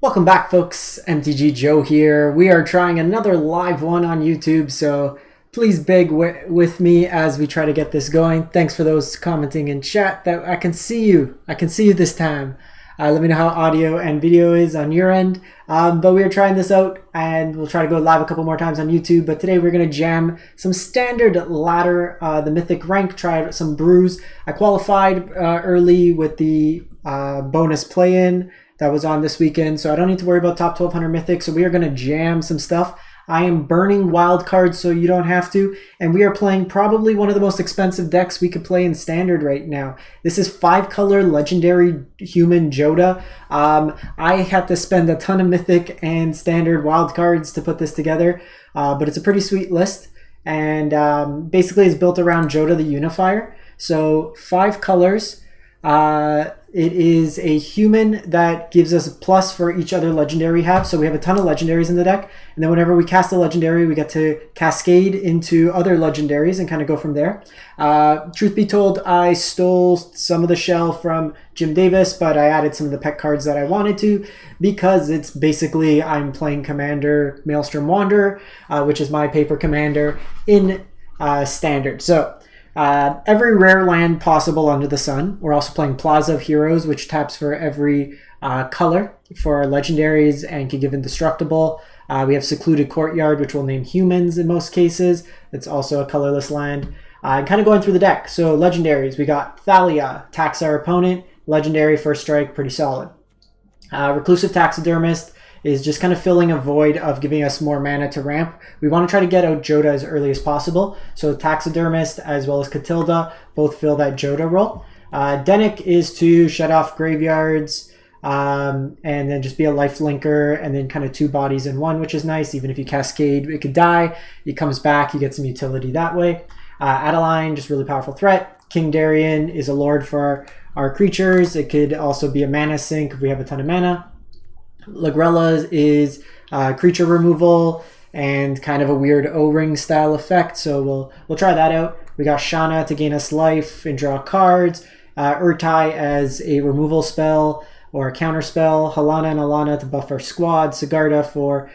Welcome back, folks. MTG Joe here. We are trying another live one on YouTube, so please beg with me as we try to get this going. Thanks for those commenting in chat. That I can see you. I can see you this time. Let me know how audio and video is on your end. But we are trying this out, and we'll try to go live a couple more times on YouTube. But today we're going to jam some standard ladder, the mythic rank, try out some brews. I qualified early with the bonus play-in that was on this weekend, so I don't need to worry about top 1200 mythic. So we are going to jam some stuff. I am burning Wildcards so you don't have to, and we are playing probably one of the most expensive decks we could play in standard right now. This is 5-color legendary human Jodah. I had to spend a ton of mythic and standard Wildcards to put this together, but it's a pretty sweet list, and basically it's built around Jodah the Unifier. So 5 colors. It is a human that gives us a plus for each other legendary we have. So we have a ton of legendaries in the deck. And then whenever we cast a legendary, we get to cascade into other legendaries and kind of go from there. Truth be told, I stole some of the shell from Jim Davis, but I added some of the pet cards that I wanted to because it's basically I'm playing Commander Maelstrom Wanderer, which is my paper commander in standard. So every rare land possible under the sun. We're also playing Plaza of Heroes, which taps for every color for our legendaries and can give indestructible. We have Secluded Courtyard, which will name humans in most cases. It's also a colorless land. Kind of going through the deck. So legendaries, we got Thalia, tax our opponent. Legendary, first strike, pretty solid. Reclusive Taxidermist is just kind of filling a void of giving us more mana to ramp. We want to try to get out Jodah as early as possible. So Taxidermist as well as Catilda both fill that Jodah role. Denick is to shut off graveyards and then just be a life linker and then kind of 2 bodies in 1, which is nice. Even if you cascade, it could die. It comes back, you get some utility that way. Adeline, just really powerful threat. King Darien is a lord for our creatures. It could also be a mana sink if we have a ton of mana. Lagrella is creature removal and kind of a weird O-ring style effect, so we'll try that out. We got Shana to gain us life and draw cards, Urtai as a removal spell or a counter spell, Halana and Alana to buff our squad, Sigarda for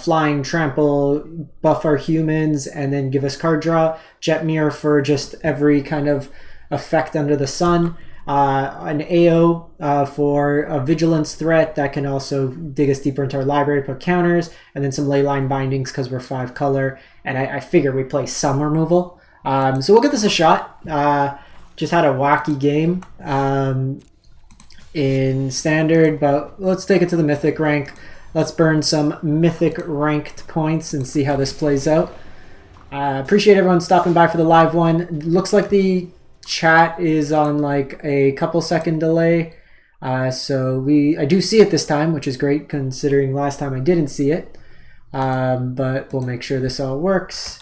flying, trample, buff our humans, and then give us card draw, Jetmir for just every kind of effect under the sun. An AO for a vigilance threat that can also dig us deeper into our library, put counters, and then some leyline bindings because we're 5 color, and I figure we play some removal. So we'll give this a shot. Just had a wacky game in standard, but let's take it to the mythic rank. Let's burn some mythic ranked points and see how this plays out. Appreciate everyone stopping by for the live one. Looks like the chat is on like a couple second delay, so I do see it this time, which is great considering last time I didn't see it, but we'll make sure this all works.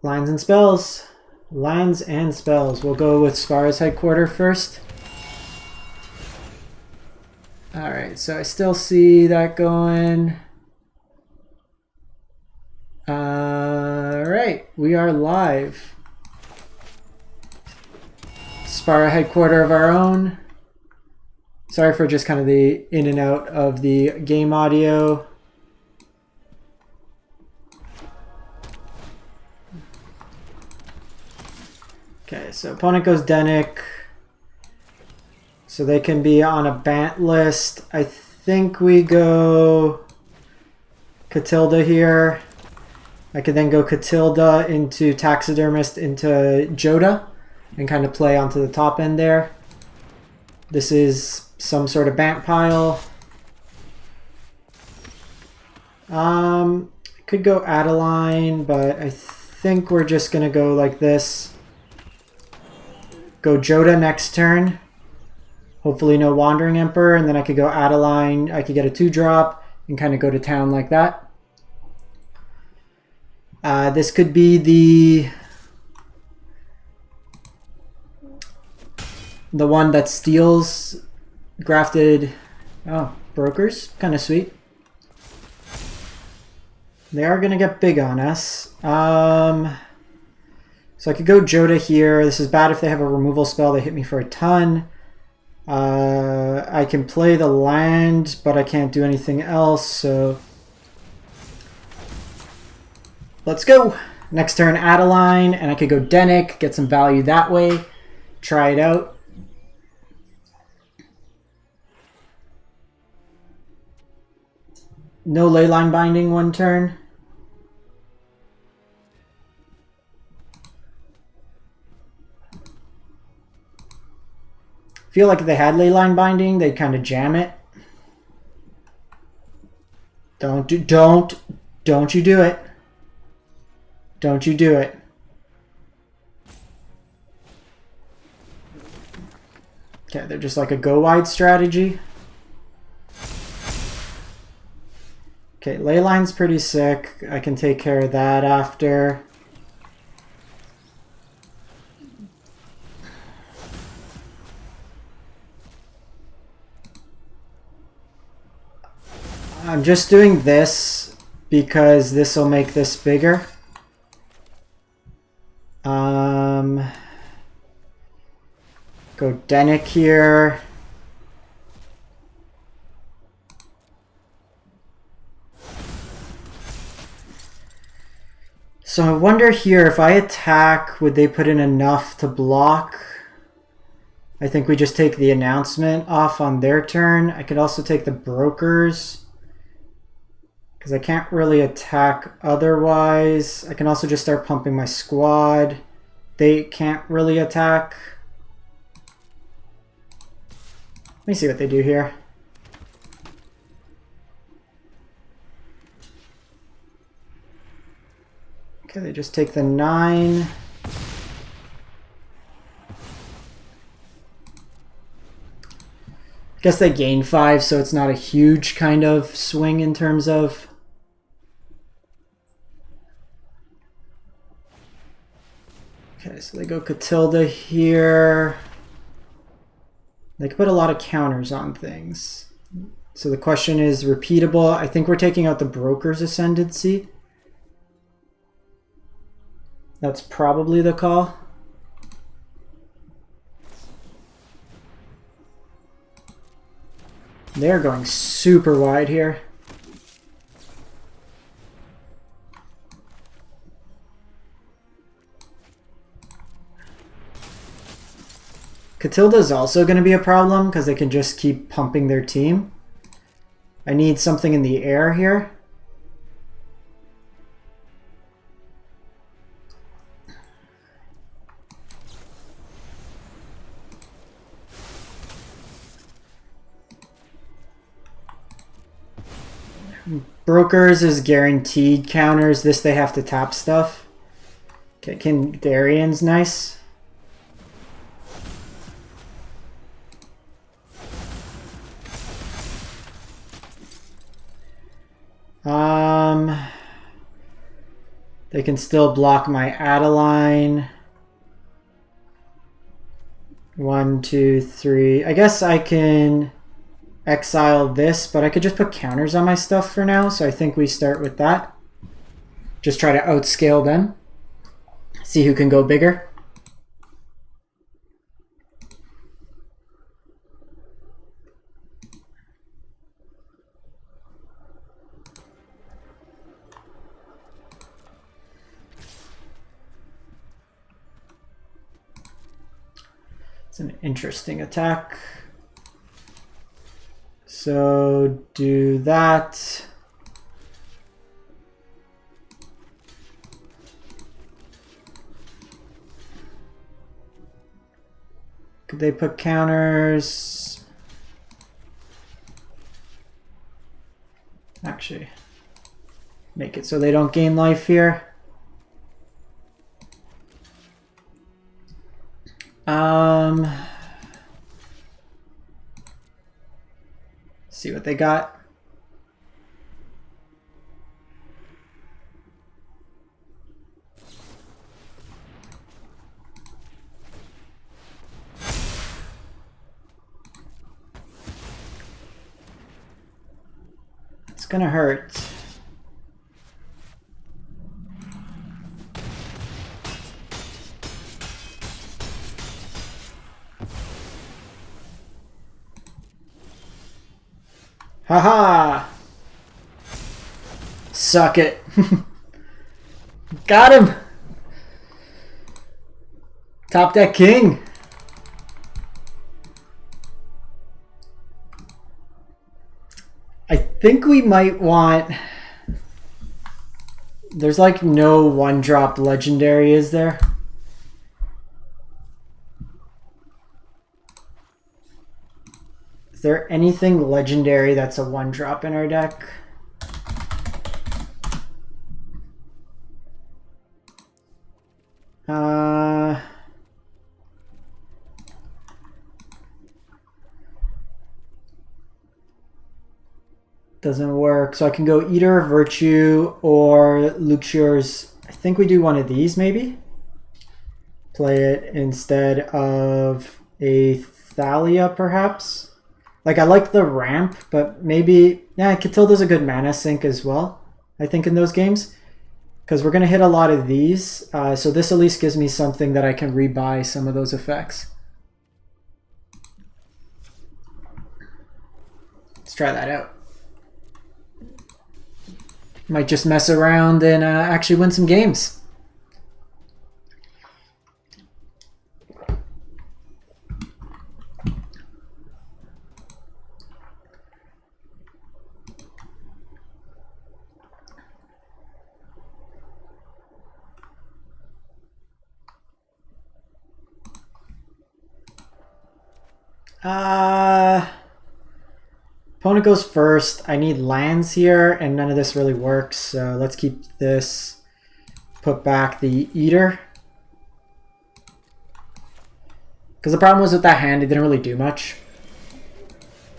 Lands and spells. We'll go with Spara's headquarters first. Alright, so I still see that going. Alright, we are live. Spara headquarters of our own. Sorry for just kind of the in and out of the game audio. Okay, so opponent goes Denick. So they can be on a Bant list. I think we go Catilda here. I could then go Catilda into Taxidermist into Jodah and kind of play onto the top end there. This is some sort of Bant pile. I could go Adeline, but I think we're just going to go like this. Go Jodah next turn. Hopefully no Wandering Emperor, and then I could go Adeline. I could get a 2-drop and kind of go to town like that. This could be the one that steals grafted brokers. Kind of sweet. They are going to get big on us. So I could go Jodah here. This is bad if they have a removal spell. They hit me for a ton. I can play the land, but I can't do anything else, so let's go. Next turn, Adeline, and I could go Denick, get some value that way. Try it out. No leyline binding one turn. Feel like if they had leyline binding, they'd kind of jam it. Don't you do it. Don't you do it. Okay, they're just like a go wide strategy. Okay, leyline's pretty sick. I can take care of that after. I'm just doing this because this will make this bigger. Go Denick here. So I wonder here, if I attack, would they put in enough to block? I think we just take the announcement off on their turn. I could also take the brokers, because I can't really attack otherwise. I can also just start pumping my squad. They can't really attack. Let me see what they do here. Okay, they just take the 9. Guess they gain 5, so it's not a huge kind of swing in terms of... Okay, so they go Catilda here. They can put a lot of counters on things. So the question is repeatable. I think we're taking out the Broker's Ascendancy. That's probably the call. They're going super wide here. Catilda is also going to be a problem because they can just keep pumping their team. I need something in the air here. Brokers is guaranteed counters. This they have to tap stuff. Okay, Darian's nice. They can still block my Adeline. 1, 2, 3. I guess I can exile this, but I could just put counters on my stuff for now, so I think we start with that. Just try to outscale them. See who can go bigger. It's an interesting attack. So do that. Could they put counters? Actually, make it so they don't gain life here. See what they got. It's gonna hurt. Haha! Suck it. Got him! Top deck king! I think we might want... There's like no one-drop legendary, is there? Is there anything legendary that's a one-drop in our deck? Doesn't work. So I can go Eater of Virtue or Luxur's. I think we do one of these maybe. Play it instead of a Thalia perhaps. Like I like the ramp, but maybe, yeah, Catilda's a good mana sink as well, I think, in those games. Because we're going to hit a lot of these. So this at least gives me something that I can rebuy some of those effects. Let's try that out. Might just mess around and actually win some games. Opponent goes first. I need lands here, and none of this really works. So let's keep this. Put back the Eater. Because the problem was with that hand, it didn't really do much.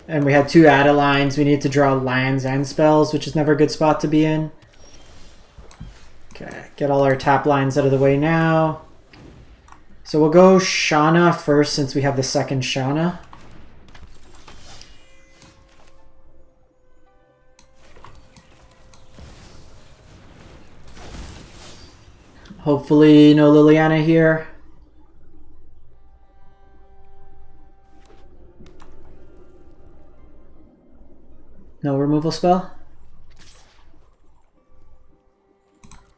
And we had two Adelines. We need to draw lands and spells, which is never a good spot to be in. Okay, get all our tap lines out of the way now. So we'll go Shauna first since we have the second Shauna. Hopefully no Liliana here. No removal spell.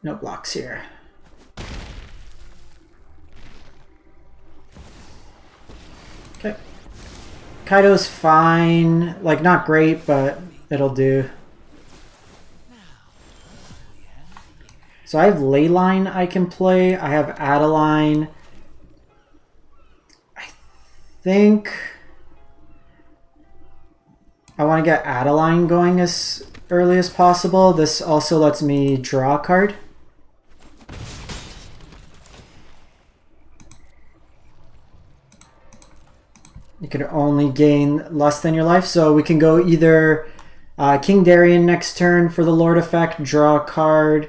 No blocks here. Okay. Kaido's fine. Like, not great, but it'll do. So I have Leyline I can play. I have Adeline. I think I want to get Adeline going as early as possible. This also lets me draw a card. You can only gain less than your life. So we can go either King Darien next turn for the Lord effect, draw a card.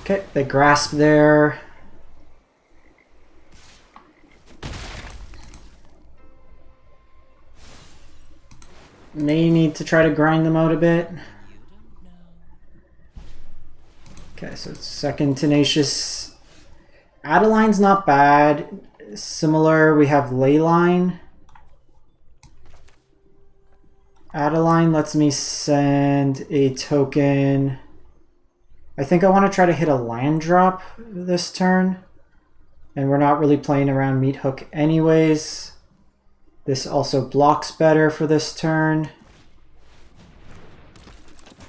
Okay, they grasp there. May need to try to grind them out a bit. Okay, so it's second Tenacious. Adeline's not bad. Similar, we have Leyline. Adeline lets me send a token. I think I want to try to hit a land drop this turn. And we're not really playing around Meat Hook anyways. This also blocks better for this turn.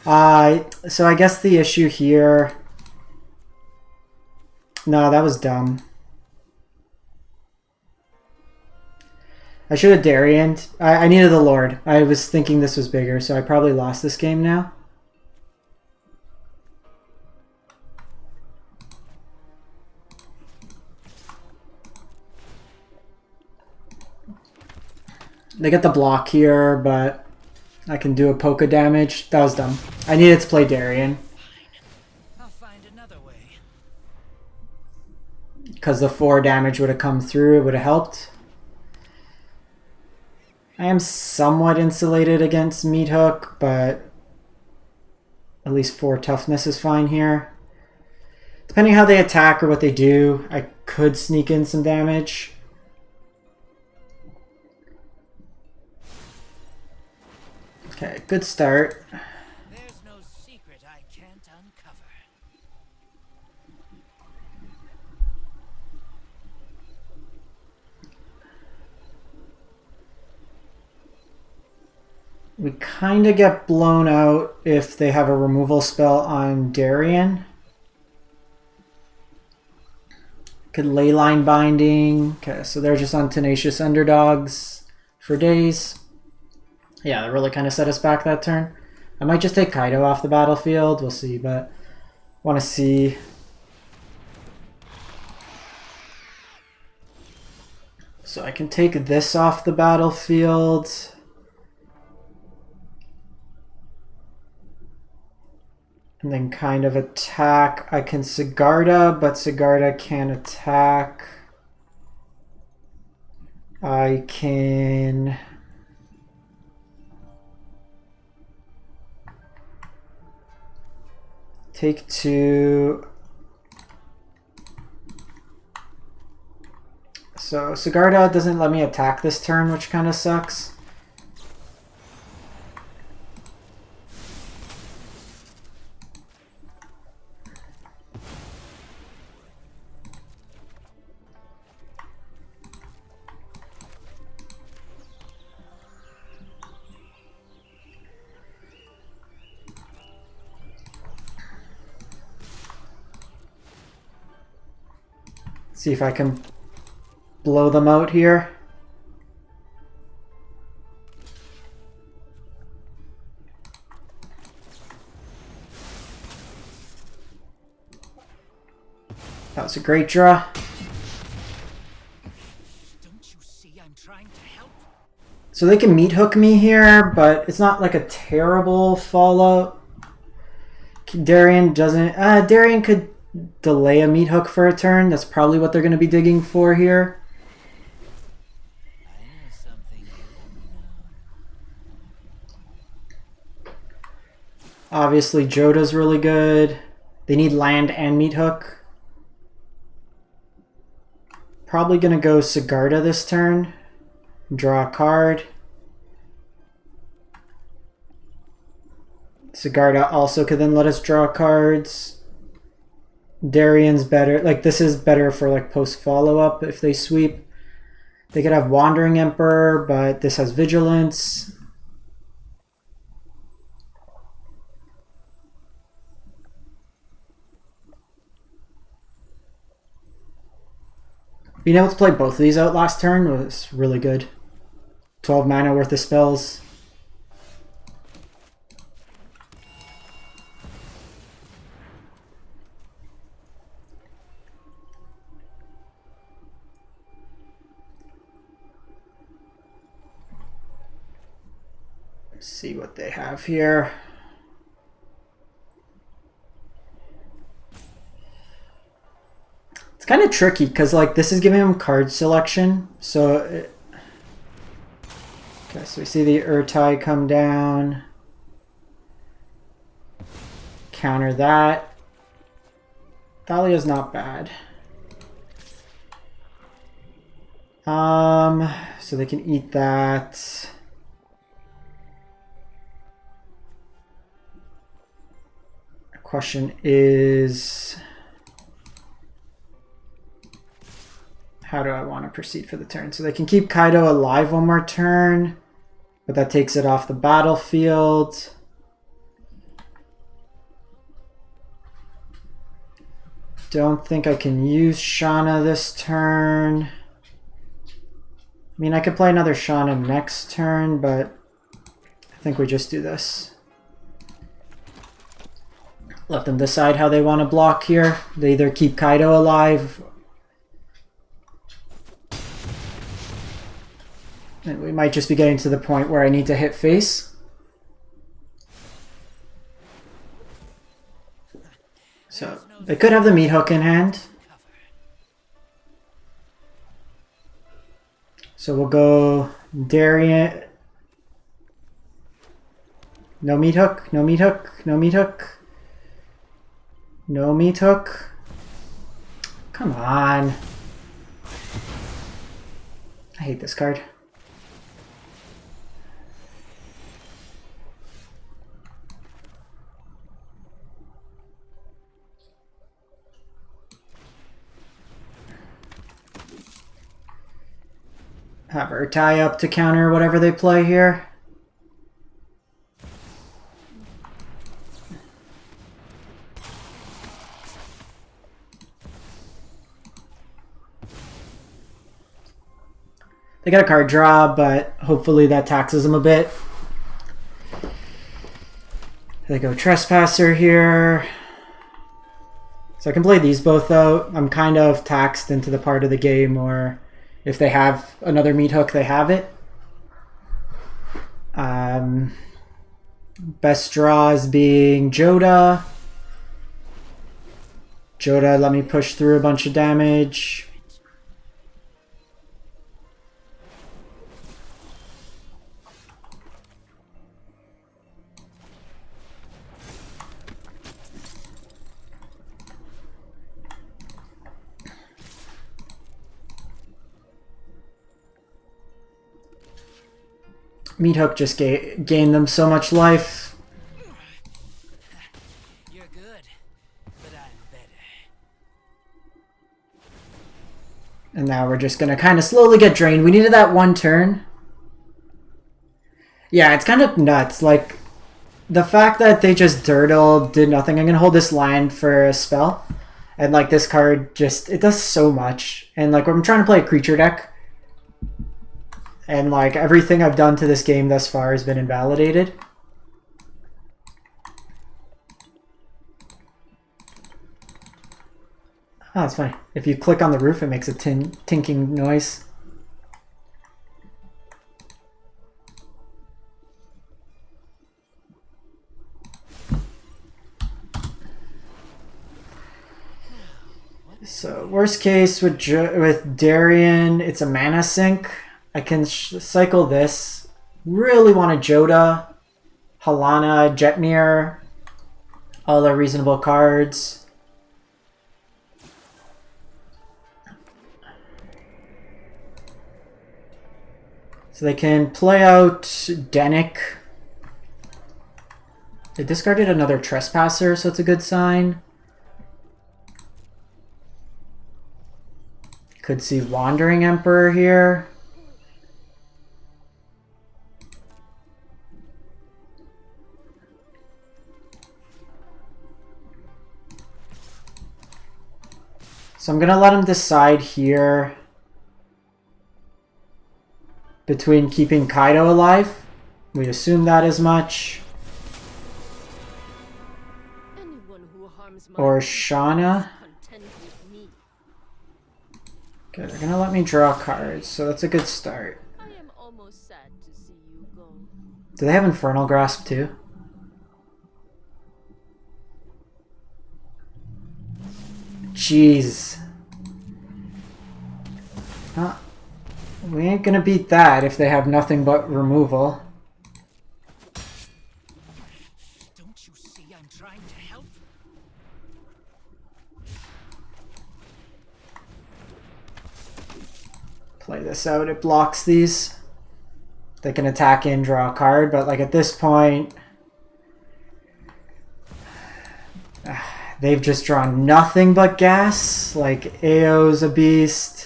So I guess the issue here... No, that was dumb. I should have Darien'd. I needed the Lord. I was thinking this was bigger, so I probably lost this game now. They get the block here, but I can do a polka damage. That was dumb. I needed to play Darien. I'll find another way. Because the 4 damage would have come through, it would have helped. I am somewhat insulated against Meat Hook, but at least 4 toughness is fine here. Depending how they attack or what they do, I could sneak in some damage. Okay, good start. There's no secret I can't uncover. We kind of get blown out if they have a removal spell on Darien. Could Leyline Binding. Okay, so they're just on Tenacious Underdogs for days. Yeah, that really kind of set us back that turn. I might just take Kaido off the battlefield. We'll see, but want to see. So I can take this off the battlefield. And then kind of attack. I can Sigarda, but Sigarda can't attack. I can... take 2. So Sigarda doesn't let me attack this turn, which kind of sucks. See if I can blow them out here. That was a great draw. Don't you see I'm trying to help? So they can meat hook me here, but it's not like a terrible fallout. Darien doesn't... Darien could delay a meat hook for a turn. That's probably what they're going to be digging for here. I know something you don't know. Obviously, Jodah's really good. They need land and meat hook. Probably going to go Sigarda this turn. Draw a card. Sigarda also could then let us draw cards. Darien's better. Like, this is better for like post follow-up if they sweep. They could have Wandering Emperor, but this has Vigilance. Being able to play both of these out last turn was really good. 12 mana worth of spells. Let's see what they have here. It's kind of tricky because like this is giving them card selection. So okay, so we see the Urtai come down. Counter that. Thalia's not bad. So they can eat that. The question is, how do I want to proceed for the turn? So they can keep Kaido alive one more turn, but that takes it off the battlefield. Don't think I can use Shauna this turn. I mean, I could play another Shauna next turn, but I think we just do this. Let them decide how they want to block here. They either keep Kaido alive, and we might just be getting to the point where I need to hit face. So they could have the meat hook in hand. So we'll go Darien. No meat hook, no meat hook, no meat hook. No meat hook. Come on. I hate this card. have her tie up to counter whatever they play here. They got a card draw, but hopefully that taxes them a bit. They go Trespasser here. So I can play these both out. I'm kind of taxed into the part of the game where if they have another meat hook, they have it. Best draws being Jodah. Jodah let me push through a bunch of damage. Meat hook just gained them so much life. You're good, but I'm better. And now we're just going to kind of slowly get drained. We needed that one turn. Yeah, it's kind of nuts. Like, the fact that they just dirtled, did nothing. I'm going to hold this land for a spell. And, like, this card just, it does so much. And, like, when I'm trying to play a creature deck, and, like, everything I've done to this game thus far has been invalidated. Oh, that's funny. If you click on the roof, it makes a tinking noise. So, worst case with Darien, it's a mana sink. I can cycle this. Really want a Jodah, Halana, Jetmir, all the reasonable cards. So they can play out Denick. They discarded another Trespasser, so it's a good sign. Could see Wandering Emperor here. So I'm going to let him decide here between keeping Kaido alive. We assume that as much. Or Shauna. Okay, they're going to let me draw cards, so that's a good start. I am almost sad to see you go. Do they have Infernal Grasp too? Jeez. We ain't gonna beat that if they have nothing but removal. Don't you see I'm trying to help? Play this out, it blocks these. They can attack and draw a card, but like at this point, they've just drawn nothing but gas. Like Ao's a beast.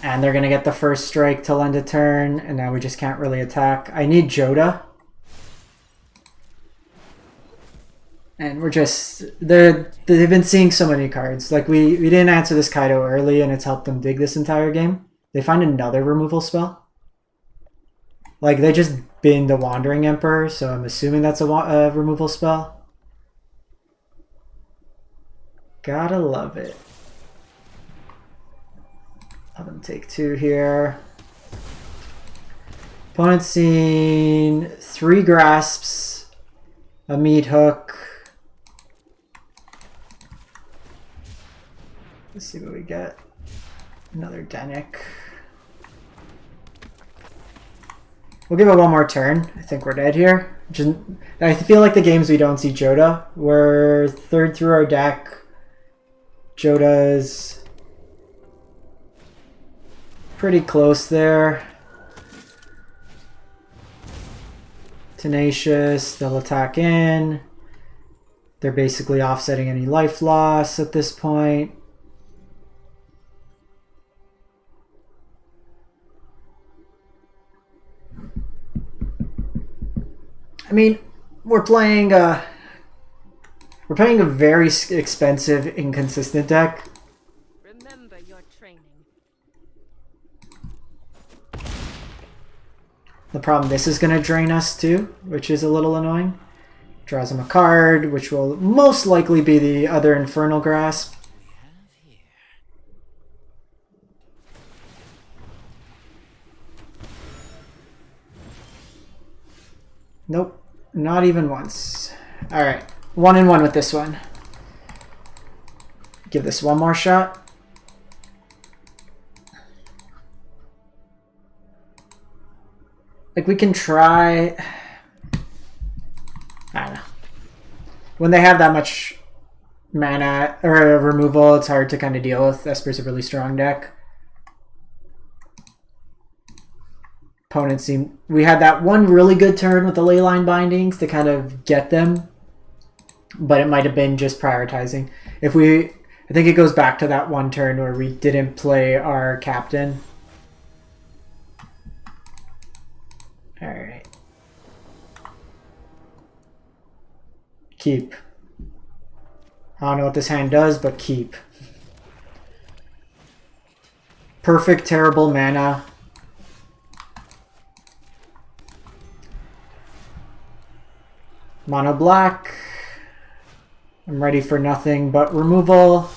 And they're going to get the first strike to lend a turn, and now we just can't really attack. I need Jodah. And we're just... they've been seeing so many cards. Like, we didn't answer this Kaido early, and it's helped them dig this entire game. They find another removal spell. Like, they just binned the Wandering Emperor, so I'm assuming that's a removal spell. Gotta love it. Let them take two here. Opponent's seen 3 grasps, a meat hook. Let's see what we get. Another Denick. We'll give it one more turn. I think we're dead here. I feel like the games we don't see Jodah. We're third through our deck. Jodah's pretty close there. Tenacious, they'll attack in. They're basically offsetting any life loss at this point. I mean, we're playing a very expensive, inconsistent deck. Remember your training. The problem, this is going to drain us too, which is a little annoying. Draws him a card, which will most likely be the other Infernal Grasp. Nope, not even once. Alright, 1-1 with this one. Give this one more shot. Like, we can try... I don't know. When they have that much mana or removal, it's hard to kind of deal with. Esper's a really strong deck. Opponents seem... We had that one really good turn with the Leyline Bindings to kind of get them. But it might have been just prioritizing. If we... I think it goes back to that one turn where we didn't play our captain. Alright. Keep. I don't know what this hand does, but keep. Perfect, terrible mana. Mono black. I'm ready for nothing but removal.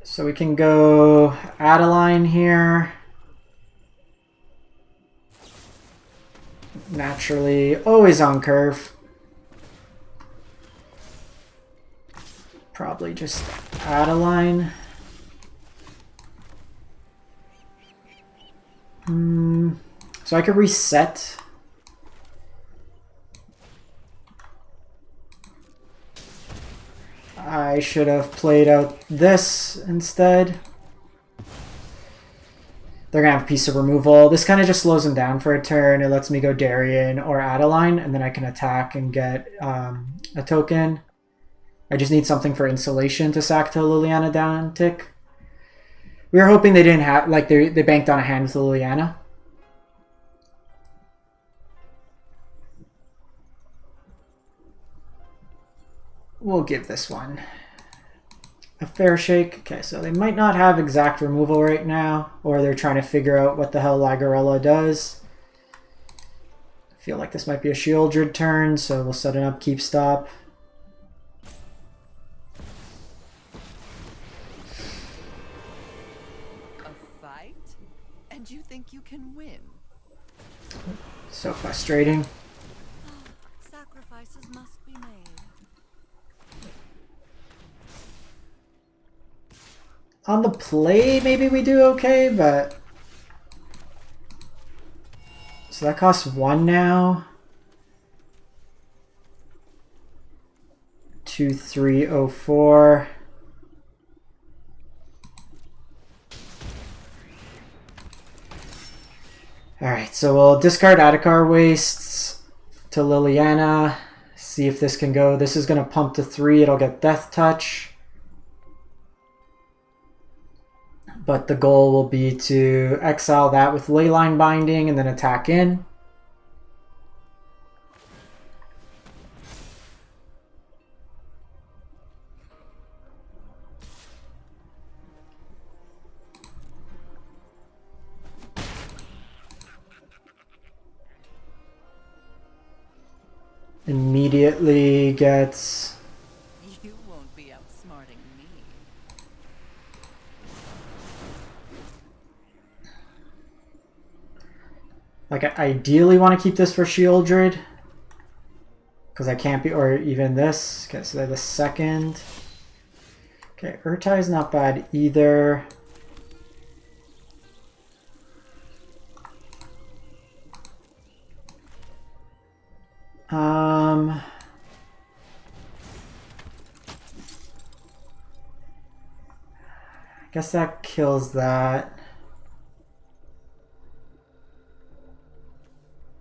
So we can go Adeline here. Naturally, always on curve. Probably just Adeline. So I could reset. I should have played out this instead. They're going to have a piece of removal. This kind of just slows them down for a turn. It lets me go Darien or Adeline, and then I can attack and get a token. I just need something for insulation to sack to Liliana down tick. We were hoping they didn't have, like, they banked on a hand with Liliana. We'll give this one a fair shake. Okay, so they might not have exact removal right now, or they're trying to figure out what the hell Lagarella does. I feel like this might be a Shieldred turn, so we'll set it up, keep stop. A fight? And you think you can win? So frustrating. Sacrifices must be made. On the play, maybe we do okay, but... So that costs 1 now. 2-3-0-4. Alright, so we'll discard Adhikar Wastes to Liliana. See if this can go. This is going to pump to 3. It'll get Death Touch. But the goal will be to exile that with Leyline Binding and then attack in. Immediately gets... You won't be outsmarting me. Like, I ideally want to keep this for Shieldred. Because I can't be... Or even this. Okay, so they're the second. Okay, Urtai's not bad either. I guess that kills that.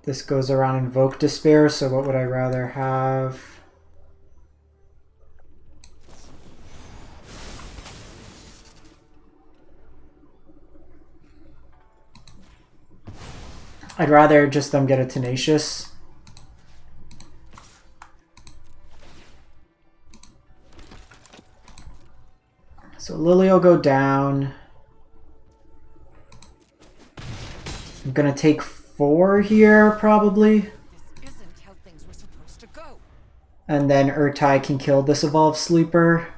This goes around Invoke Despair, so what would I rather have? I'd rather just them get a Tenacious. So Lily will go down. I'm gonna take 4 here, probably. This isn't how things were supposed to go. And then Urtai can kill this Evolved Sleeper.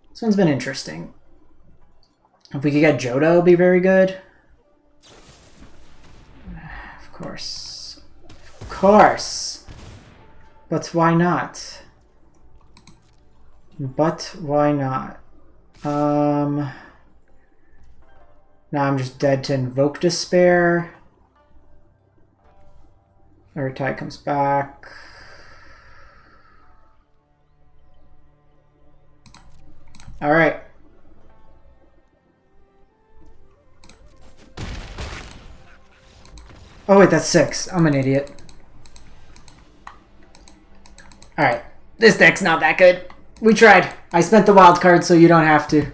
This one's been interesting. If we could get Jodah, it would be very good. Of course. Of course! But why not? But why not? Now I'm just dead to Invoke Despair. Urtai comes back. Alright. Oh wait, that's 6. I'm an idiot. Alright. This deck's not that good. We tried. I spent the wild card so you don't have to.